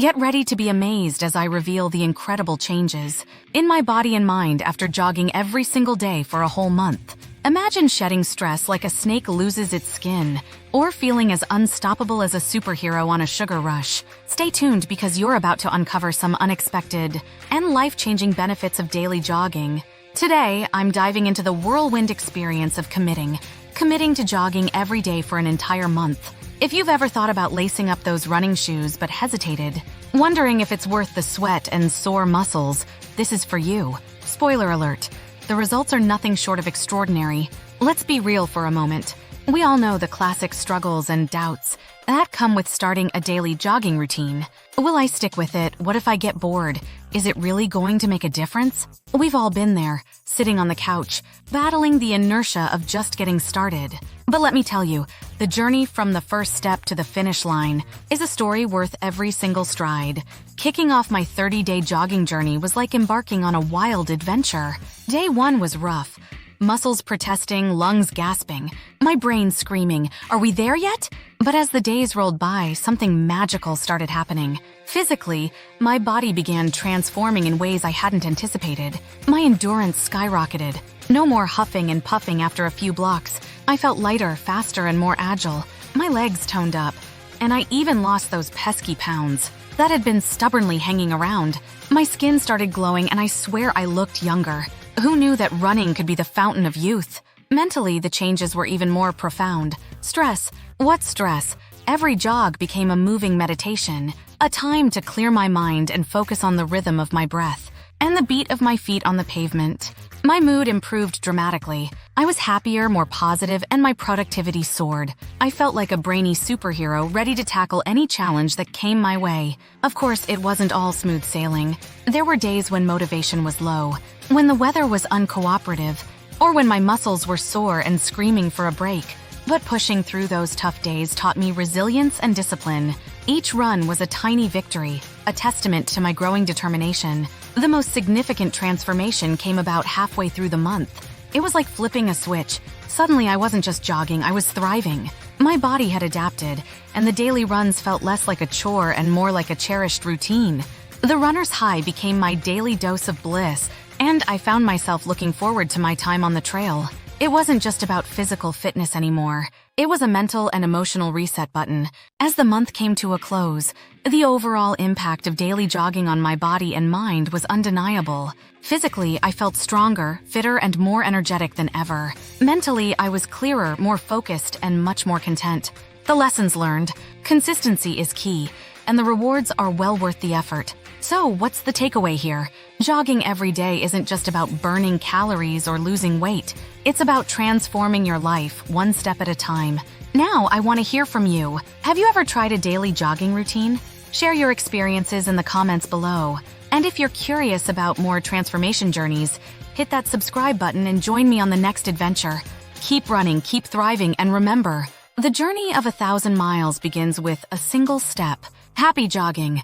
Get ready to be amazed as I reveal the incredible changes in my body and mind after jogging every single day for a whole month. Imagine shedding stress like a snake loses its skin, or feeling as unstoppable as a superhero on a sugar rush. Stay tuned because you're about to uncover some unexpected and life-changing benefits of daily jogging. Today, I'm diving into the whirlwind experience of committing to jogging every day for an entire month. If you've ever thought about lacing up those running shoes but hesitated, wondering if it's worth the sweat and sore muscles, this is for you. Spoiler alert, the results are nothing short of extraordinary. Let's be real for a moment. We all know the classic struggles and doubts that come with starting a daily jogging routine. Will I stick with it? What if I get bored? Is it really going to make a difference? We've all been there, sitting on the couch, battling the inertia of just getting started. But let me tell you, the journey from the first step to the finish line is a story worth every single stride. Kicking off my 30-day jogging journey was like embarking on a wild adventure. Day one was rough. Muscles protesting, lungs gasping, my brain screaming, "Are we there yet?" But as the days rolled by, something magical started happening. Physically, my body began transforming in ways I hadn't anticipated. My endurance skyrocketed. No more huffing and puffing after a few blocks. I felt lighter, faster, and more agile. My legs toned up, and I even lost those pesky pounds that had been stubbornly hanging around. My skin started glowing, and I swear I looked younger. Who knew that running could be the fountain of youth? Mentally, the changes were even more profound. Stress. What stress? Every jog became a moving meditation, a time to clear my mind and focus on the rhythm of my breath and the beat of my feet on the pavement. My mood improved dramatically. I was happier, more positive, and my productivity soared. I felt like a brainy superhero ready to tackle any challenge that came my way. Of course, it wasn't all smooth sailing. There were days when motivation was low, when the weather was uncooperative, or when my muscles were sore and screaming for a break. But pushing through those tough days taught me resilience and discipline. Each run was a tiny victory, a testament to my growing determination. The most significant transformation came about halfway through the month. It was like flipping a switch. Suddenly, I wasn't just jogging, I was thriving. My body had adapted, and the daily runs felt less like a chore and more like a cherished routine. The runner's high became my daily dose of bliss, and I found myself looking forward to my time on the trail. It wasn't just about physical fitness anymore. It was a mental and emotional reset button. As the month came to a close, the overall impact of daily jogging on my body and mind was undeniable. Physically, I felt stronger, fitter, and more energetic than ever. Mentally, I was clearer, more focused, and much more content. The lessons learned: consistency is key, and the rewards are well worth the effort. So, what's the takeaway here? Jogging every day isn't just about burning calories or losing weight. It's about transforming your life, one step at a time. Now, I want to hear from you. Have you ever tried a daily jogging routine? Share your experiences in the comments below. And if you're curious about more transformation journeys, hit that subscribe button and join me on the next adventure. Keep running, keep thriving, and remember, the journey of 1,000 miles begins with a single step. Happy jogging!